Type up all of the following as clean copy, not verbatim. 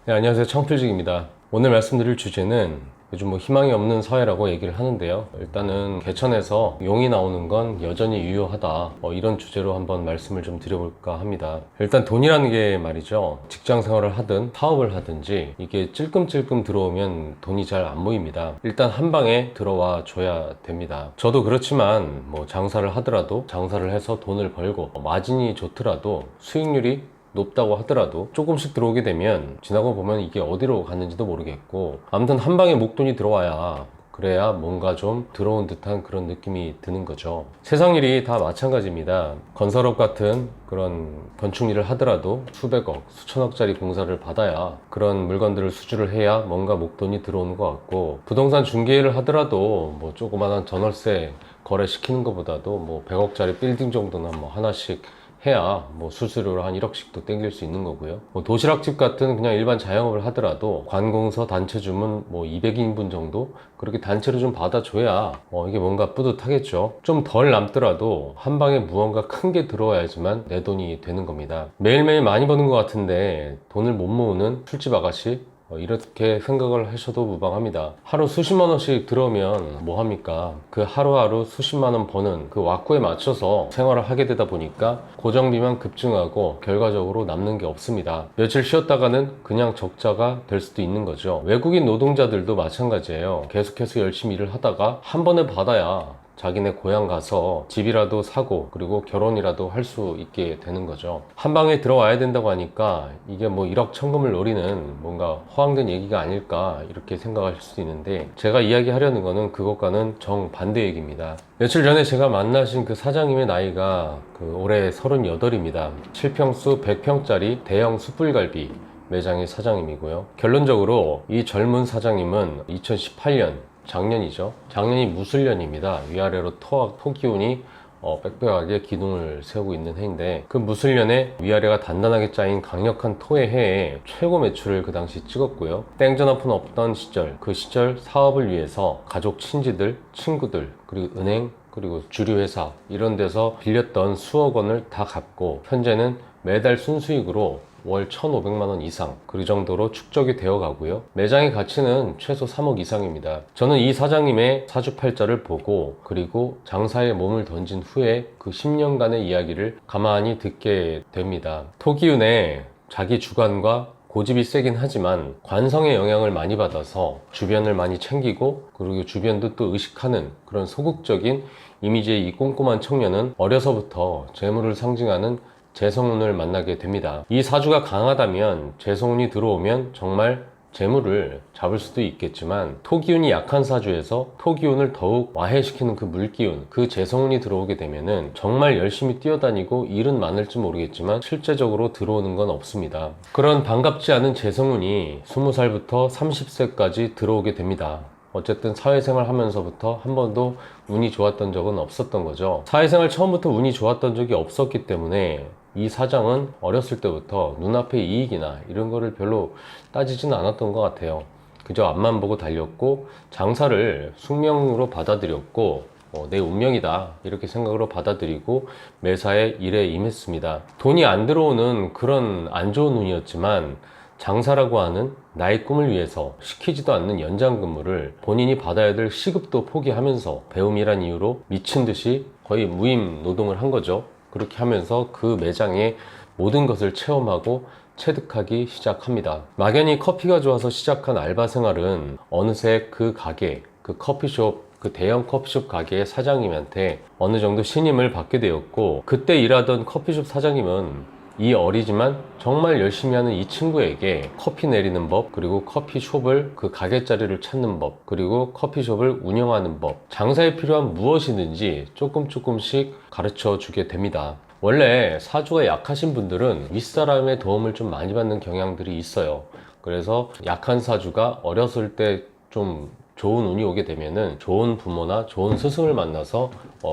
네, 안녕하세요. 청필직입니다. 오늘 말씀드릴 주제는 요즘 희망이 없는 사회라고 얘기를 하는데요. 일단은 개천에서 용이 나오는 건 여전히 유효하다. 이런 주제로 한번 말씀을 좀 드려볼까 합니다. 일단 돈이라는 게 말이죠. 직장 생활을 하든 사업을 하든지 이게 찔끔찔끔 들어오면 돈이 잘 안 모입니다. 일단 한 방에 들어와 줘야 됩니다. 저도 그렇지만 장사를 하더라도 장사를 해서 돈을 벌고 마진이 좋더라도 수익률이 높다고 하더라도 조금씩 들어오게 되면 지나고 보면 이게 어디로 갔는지도 모르겠고, 아무튼 한 방에 목돈이 들어와야 그래야 뭔가 좀 들어온 듯한 그런 느낌이 드는 거죠. 세상 일이 다 마찬가지입니다. 건설업 같은 그런 건축 일을 하더라도 수백억, 수천억짜리 공사를 받아야 그런 물건들을 수주를 해야 뭔가 목돈이 들어오는 것 같고, 부동산 중개를 하더라도 조그만한 전월세 거래시키는 것보다도 100억짜리 빌딩 정도는 하나씩 해야 수수료로 한 1억씩도 땡길 수 있는 거고요. 도시락집 같은 그냥 일반 자영업을 하더라도 관공서 단체 주문 200인분 정도 그렇게 단체로 좀 받아줘야 이게 뭔가 뿌듯하겠죠. 좀 덜 남더라도 한 방에 무언가 큰 게 들어와야지만 내 돈이 되는 겁니다. 매일매일 많이 버는 것 같은데 돈을 못 모으는 술집 아가씨, 이렇게 생각을 하셔도 무방합니다. 하루 수십만 원씩 들어오면 뭐합니까? 그 하루하루 수십만 원 버는 그 왁구에 맞춰서 생활을 하게 되다 보니까 고정비만 급증하고 결과적으로 남는 게 없습니다. 며칠 쉬었다가는 그냥 적자가 될 수도 있는 거죠. 외국인 노동자들도 마찬가지예요. 계속해서 열심히 일을 하다가 한 번에 받아야 자기네 고향 가서 집이라도 사고 그리고 결혼이라도 할 수 있게 되는 거죠. 한 방에 들어와야 된다고 하니까 이게 1억 천금을 노리는 뭔가 허황된 얘기가 아닐까 이렇게 생각하실 수도 있는데, 제가 이야기하려는 거는 그것과는 정반대 얘기입니다. 며칠 전에 제가 만나신 그 사장님의 나이가 올해 38입니다. 7평수 100평짜리 대형 숯불갈비 매장의 사장님이고요. 결론적으로 이 젊은 사장님은 2018년 작년이죠. 작년이 무술년입니다. 위아래로 토기운이 빽빽하게 기둥을 세우고 있는 해인데, 그 무술년에 위아래가 단단하게 짜인 강력한 토의 해에 최고 매출을 그 당시 찍었고요. 땡전화푼 없던 시절, 그 시절 사업을 위해서 가족, 친지들, 친구들, 그리고 은행, 그리고 주류회사 이런 데서 빌렸던 수억 원을 다 갚고 현재는 매달 순수익으로 월 1,500만 원 이상 그 정도로 축적이 되어 가고요. 매장의 가치는 최소 3억 이상입니다. 저는 이 사장님의 사주팔자를 보고 그리고 장사에 몸을 던진 후에 그 10년간의 이야기를 가만히 듣게 됩니다. 토기운에 자기 주관과 고집이 세긴 하지만 관성의 영향을 많이 받아서 주변을 많이 챙기고 그리고 주변도 또 의식하는 그런 소극적인 이미지의 이 꼼꼼한 청년은 어려서부터 재물을 상징하는 재성운을 만나게 됩니다. 이 사주가 강하다면 재성운이 들어오면 정말 재물을 잡을 수도 있겠지만, 토기운이 약한 사주에서 토기운을 더욱 와해시키는 그 물기운, 그 재성운이 들어오게 되면은 정말 열심히 뛰어다니고 일은 많을지 모르겠지만 실제적으로 들어오는 건 없습니다. 그런 반갑지 않은 재성운이 20살부터 30세까지 들어오게 됩니다. 어쨌든 사회생활 하면서부터 한 번도 운이 좋았던 적은 없었던 거죠. 사회생활 처음부터 운이 좋았던 적이 없었기 때문에 이 사장은 어렸을 때부터 눈앞의 이익이나 이런 거를 별로 따지지는 않았던 것 같아요. 그저 앞만 보고 달렸고 장사를 숙명으로 받아들였고 내 운명이다 이렇게 생각으로 받아들이고 매사에 일에 임했습니다. 돈이 안 들어오는 그런 안 좋은 운이었지만, 장사라고 하는 나의 꿈을 위해서 시키지도 않는 연장 근무를 본인이 받아야 될 시급도 포기하면서 배움이란 이유로 미친 듯이 거의 무임 노동을 한 거죠. 그렇게 하면서 그 매장의 모든 것을 체험하고 체득하기 시작합니다. 막연히 커피가 좋아서 시작한 알바 생활은 어느새 그 가게, 그 커피숍, 그 대형 커피숍 가게의 사장님한테 어느 정도 신임을 받게 되었고, 그때 일하던 커피숍 사장님은 이 어리지만 정말 열심히 하는 이 친구에게 커피 내리는 법, 그리고 커피숍을 그 가게 자리를 찾는 법, 그리고 커피숍을 운영하는 법, 장사에 필요한 무엇이든지 조금씩 가르쳐 주게 됩니다. 원래 사주가 약하신 분들은 윗사람의 도움을 좀 많이 받는 경향들이 있어요. 그래서 약한 사주가 어렸을 때 좀 좋은 운이 오게 되면은 좋은 부모나 좋은 스승을 만나서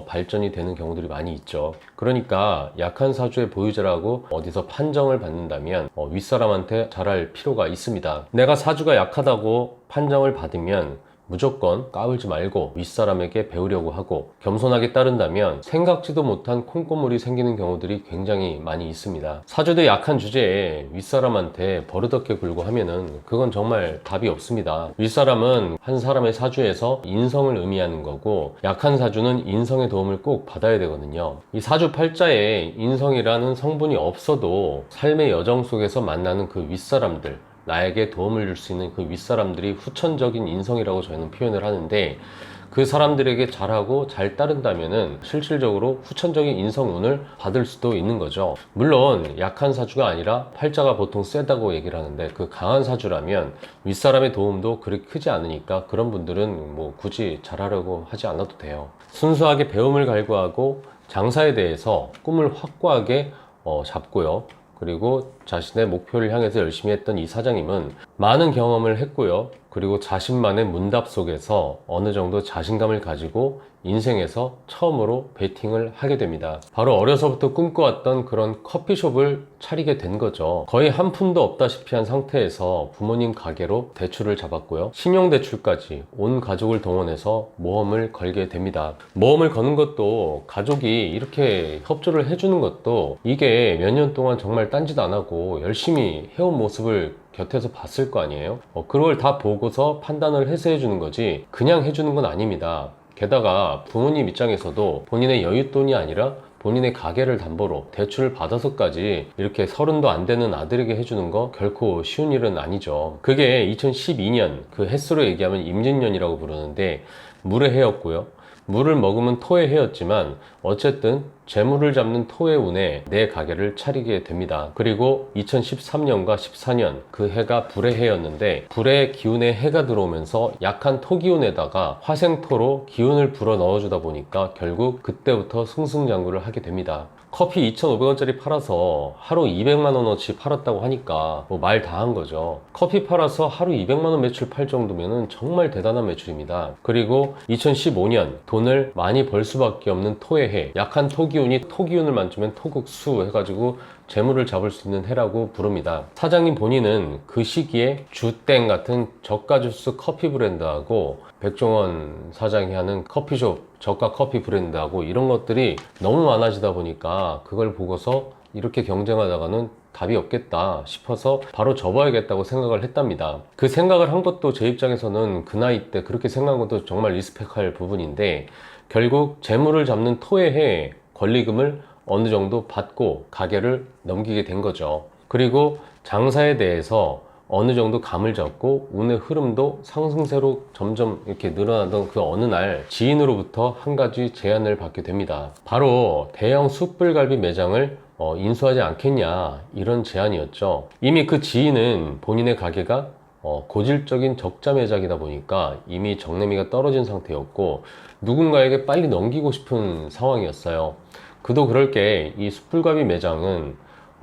발전이 되는 경우들이 많이 있죠. 그러니까 약한 사주의 보유자라고 어디서 판정을 받는다면 윗사람한테 잘할 필요가 있습니다. 내가 사주가 약하다고 판정을 받으면 무조건 까불지 말고 윗사람에게 배우려고 하고 겸손하게 따른다면 생각지도 못한 콩고물이 생기는 경우들이 굉장히 많이 있습니다. 사주도 약한 주제에 윗사람한테 버릇없게 굴고 하면은 그건 정말 답이 없습니다. 윗사람은 한 사람의 사주에서 인성을 의미하는 거고, 약한 사주는 인성의 도움을 꼭 받아야 되거든요. 이 사주 팔자에 인성이라는 성분이 없어도 삶의 여정 속에서 만나는 그 윗사람들, 나에게 도움을 줄 수 있는 그 윗사람들이 후천적인 인성이라고 저희는 표현을 하는데, 그 사람들에게 잘하고 잘 따른다면은 실질적으로 후천적인 인성운을 받을 수도 있는 거죠. 물론 약한 사주가 아니라 팔자가 보통 세다고 얘기를 하는데, 그 강한 사주라면 윗사람의 도움도 그렇게 크지 않으니까 그런 분들은 뭐 굳이 잘하려고 하지 않아도 돼요. 순수하게 배움을 갈구하고 장사에 대해서 꿈을 확고하게 잡고요. 그리고 자신의 목표를 향해서 열심히 했던 이 사장님은 많은 경험을 했고요. 그리고 자신만의 문답 속에서 어느 정도 자신감을 가지고 인생에서 처음으로 베팅을 하게 됩니다. 바로 어려서부터 꿈꿔왔던 그런 커피숍을 차리게 된 거죠. 거의 한 푼도 없다시피 한 상태에서 부모님 가게로 대출을 잡았고요. 신용대출까지 온 가족을 동원해서 모험을 걸게 됩니다. 모험을 거는 것도, 가족이 이렇게 협조를 해주는 것도, 이게 몇 년 동안 정말 딴짓 안 하고 열심히 해온 모습을 곁에서 봤을 거 아니에요. 그걸 다 보고서 판단을 해서 해주는 거지 그냥 해주는 건 아닙니다. 게다가 부모님 입장에서도 본인의 여윳돈이 아니라 본인의 가게를 담보로 대출을 받아서까지 이렇게 30도 안 되는 아들에게 해주는 거 결코 쉬운 일은 아니죠. 그게 2012년, 그 햇수로 얘기하면 임진년이라고 부르는데 물의 해였고요. 물을 먹으면 토의 해였지만 어쨌든 재물을 잡는 토의 운에 내 가게를 차리게 됩니다. 그리고 2013년과 14년 그 해가 불의 해였는데, 불의 기운에 해가 들어오면서 약한 토 기운에다가 화생토로 기운을 불어 넣어주다 보니까 결국 그때부터 승승장구를 하게 됩니다. 커피 2,500원짜리 팔아서 하루 200만원어치 팔았다고 하니까 뭐 말 다 한 거죠. 커피 팔아서 하루 200만원 매출 팔 정도면 정말 대단한 매출입니다. 그리고 2015년 돈을 많이 벌 수밖에 없는 토의 해, 약한 토기운이 토기운을 만지면 토국수 해가지고 재물을 잡을 수 있는 해라고 부릅니다. 사장님 본인은 그 시기에 주땡 같은 저가 주스 커피 브랜드하고 백종원 사장이 하는 커피숍 저가 커피 브랜드하고 이런 것들이 너무 많아지다 보니까 그걸 보고서 이렇게 경쟁하다가는 답이 없겠다 싶어서 바로 접어야겠다고 생각을 했답니다. 그 생각을 한 것도 제 입장에서는 그 나이 때 그렇게 생각한 것도 정말 리스펙할 부분인데, 결국 재물을 잡는 토의 해에 권리금을 어느 정도 받고 가게를 넘기게 된 거죠. 그리고 장사에 대해서 어느 정도 감을 잡고 운의 흐름도 상승세로 점점 이렇게 늘어나던 그 어느 날 지인으로부터 한 가지 제안을 받게 됩니다. 바로 대형 숯불갈비 매장을 인수하지 않겠냐, 이런 제안이었죠. 이미 그 지인은 본인의 가게가 고질적인 적자 매장이다 보니까 이미 정내미가 떨어진 상태였고 누군가에게 빨리 넘기고 싶은 상황이었어요. 그도 그럴 게 이 숯불갈비 매장은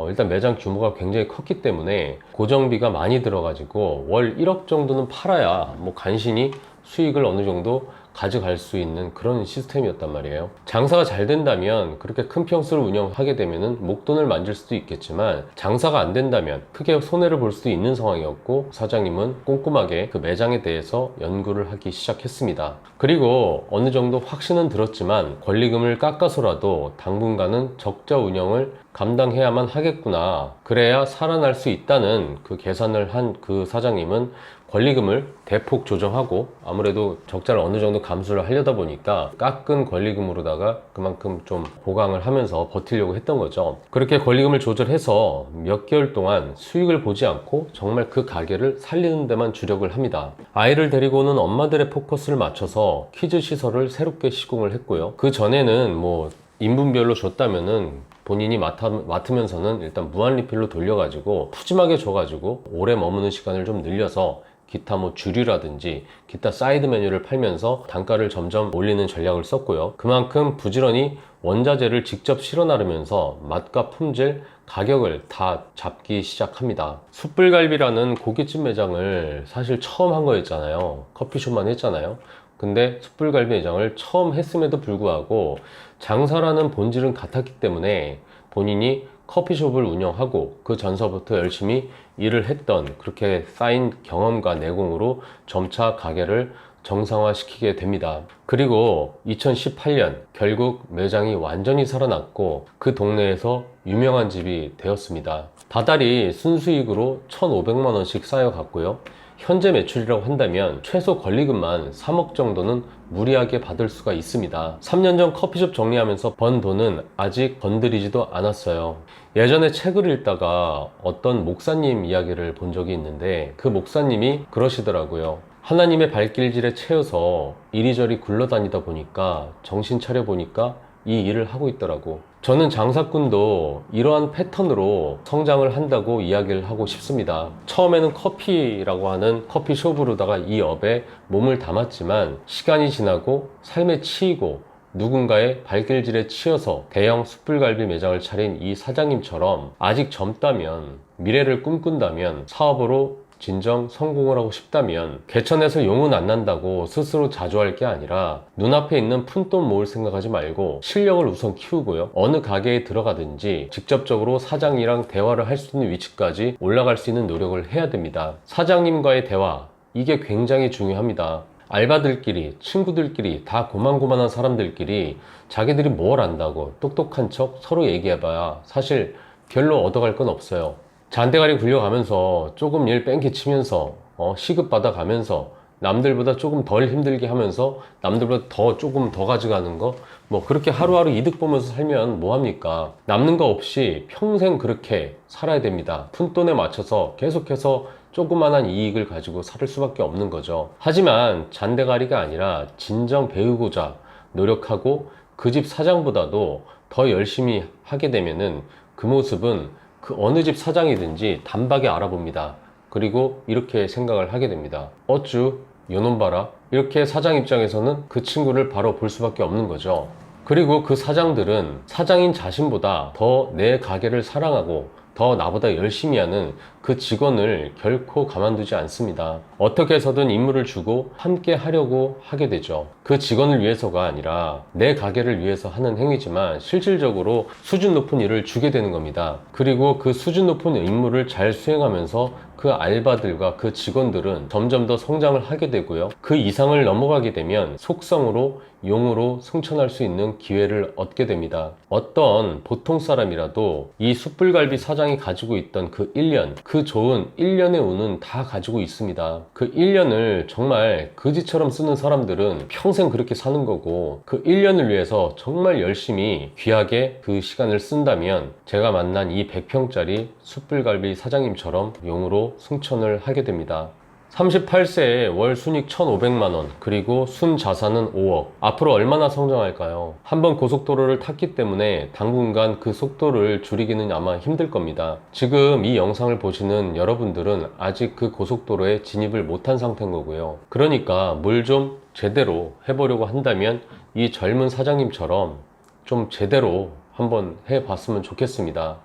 일단 매장 규모가 굉장히 컸기 때문에 고정비가 많이 들어가지고 월 1억 정도는 팔아야 뭐 간신히 수익을 어느 정도 가져갈 수 있는 그런 시스템이었단 말이에요. 장사가 잘 된다면 그렇게 큰 평수를 운영하게 되면은 목돈을 만질 수도 있겠지만, 장사가 안 된다면 크게 손해를 볼 수도 있는 상황이었고, 사장님은 꼼꼼하게 그 매장에 대해서 연구를 하기 시작했습니다. 그리고 어느 정도 확신은 들었지만 권리금을 깎아서라도 당분간은 적자 운영을 감당해야만 하겠구나, 그래야 살아날 수 있다는 그 계산을 한 그 사장님은 권리금을 대폭 조정하고, 아무래도 적자를 어느 정도 감수를 하려다 보니까 깎은 권리금으로다가 그만큼 좀 보강을 하면서 버티려고 했던 거죠. 그렇게 권리금을 조절해서 몇 개월 동안 수익을 보지 않고 정말 그 가게를 살리는 데만 주력을 합니다. 아이를 데리고 오는 엄마들의 포커스를 맞춰서 키즈 시설을 새롭게 시공을 했고요. 그 전에는 뭐 인분별로 줬다면은 본인이 맡으면서는 일단 무한 리필로 돌려가지고 푸짐하게 줘가지고 오래 머무는 시간을 좀 늘려서 기타 뭐 주류라든지 기타 사이드 메뉴를 팔면서 단가를 점점 올리는 전략을 썼고요. 그만큼 부지런히 원자재를 직접 실어 나르면서 맛과 품질, 가격을 다 잡기 시작합니다. 숯불갈비라는 고깃집 매장을 사실 처음 한 거였잖아요. 커피숍만 했잖아요. 근데 숯불갈비 매장을 처음 했음에도 불구하고 장사라는 본질은 같았기 때문에 본인이 커피숍을 운영하고 그 전서부터 열심히 일을 했던, 그렇게 쌓인 경험과 내공으로 점차 가게를 정상화시키게 됩니다. 그리고 2018년 결국 매장이 완전히 살아났고 그 동네에서 유명한 집이 되었습니다. 다달이 순수익으로 1,500만 원씩 쌓여갔고요. 현재 매출이라고 한다면 최소 권리금만 3억 정도는 무리하게 받을 수가 있습니다. 3년 전 커피숍 정리하면서 번 돈은 아직 건드리지도 않았어요. 예전에 책을 읽다가 어떤 목사님 이야기를 본 적이 있는데 그 목사님이 그러시더라고요. 하나님의 발길질에 채여서 이리저리 굴러다니다 보니까 정신 차려 보니까 이 일을 하고 있더라고. 저는 장사꾼도 이러한 패턴으로 성장을 한다고 이야기를 하고 싶습니다. 처음에는 커피라고 하는 커피숍으로다가 이 업에 몸을 담았지만 시간이 지나고 삶에 치이고 누군가의 발길질에 치여서 대형 숯불갈비 매장을 차린 이 사장님처럼 아직 젊다면, 미래를 꿈꾼다면, 사업으로 진정 성공을 하고 싶다면 개천에서 용은 안 난다고 스스로 자조할 게 아니라 눈앞에 있는 푼돈 모을 생각하지 말고 실력을 우선 키우고요. 어느 가게에 들어가든지 직접적으로 사장이랑 대화를 할 수 있는 위치까지 올라갈 수 있는 노력을 해야 됩니다. 사장님과의 대화, 이게 굉장히 중요합니다. 알바들끼리, 친구들끼리, 다 고만고만한 사람들끼리 자기들이 뭘 안다고 똑똑한 척 서로 얘기해봐야 사실 별로 얻어갈 건 없어요. 잔대가리 굴려가면서 조금 일 뺑기 치면서 시급 받아가면서 남들보다 조금 덜 힘들게 하면서 남들보다 조금 더 가져가는 거 뭐 그렇게 하루하루 이득 보면서 살면 뭐합니까? 남는 거 없이 평생 그렇게 살아야 됩니다. 푼돈에 맞춰서 계속해서 조그만한 이익을 가지고 살 수밖에 없는 거죠. 하지만 잔대가리가 아니라 진정 배우고자 노력하고 그 집 사장보다도 더 열심히 하게 되면은 그 모습은 그 어느 집 사장이든지 단박에 알아봅니다. 그리고 이렇게 생각을 하게 됩니다. 어쭈 요놈 봐라. 이렇게 사장 입장에서는 그 친구를 바로 볼 수밖에 없는 거죠. 그리고 그 사장들은 사장인 자신보다 더 내 가게를 사랑하고 더 나보다 열심히 하는 그 직원을 결코 가만두지 않습니다. 어떻게 해서든 임무를 주고 함께 하려고 하게 되죠. 그 직원을 위해서가 아니라 내 가게를 위해서 하는 행위지만 실질적으로 수준 높은 일을 주게 되는 겁니다. 그리고 그 수준 높은 임무를 잘 수행하면서 그 알바들과 그 직원들은 점점 더 성장을 하게 되고요. 그 이상을 넘어가게 되면 속성으로 용으로 승천할 수 있는 기회를 얻게 됩니다. 어떤 보통 사람이라도 이 숯불갈비 사장이 가지고 있던 그 1년, 그 좋은 1년의 운은 다 가지고 있습니다. 그 1년을 정말 거지처럼 쓰는 사람들은 평생 그렇게 사는 거고 그 1년을 위해서 정말 열심히 귀하게 그 시간을 쓴다면 제가 만난 이 100평짜리 숯불갈비 사장님처럼 용으로 승천을 하게 됩니다. 38세에 월 순익 1,500만원, 그리고 순 자산은 5억. 앞으로 얼마나 성장할까요? 한번 고속도로를 탔기 때문에 당분간 그 속도를 줄이기는 아마 힘들 겁니다. 지금 이 영상을 보시는 여러분들은 아직 그 고속도로에 진입을 못한 상태인 거고요. 그러니까 뭘 좀 제대로 해보려고 한다면 이 젊은 사장님처럼 좀 제대로 한번 해봤으면 좋겠습니다.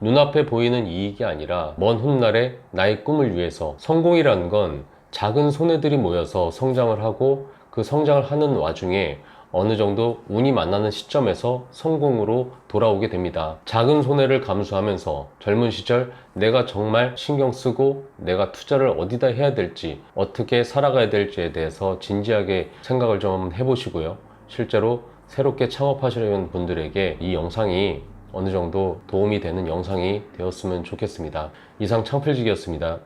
눈앞에 보이는 이익이 아니라 먼 훗날에 나의 꿈을 위해서 성공이라는 건 작은 손해들이 모여서 성장을 하고 그 성장을 하는 와중에 어느 정도 운이 만나는 시점에서 성공으로 돌아오게 됩니다. 작은 손해를 감수하면서 젊은 시절 내가 정말 신경 쓰고 내가 투자를 어디다 해야 될지 어떻게 살아가야 될지에 대해서 진지하게 생각을 좀 해보시고요. 실제로 새롭게 창업하시려는 분들에게 이 영상이 어느 정도 도움이 되는 영상이 되었으면 좋겠습니다. 이상 창필직이었습니다.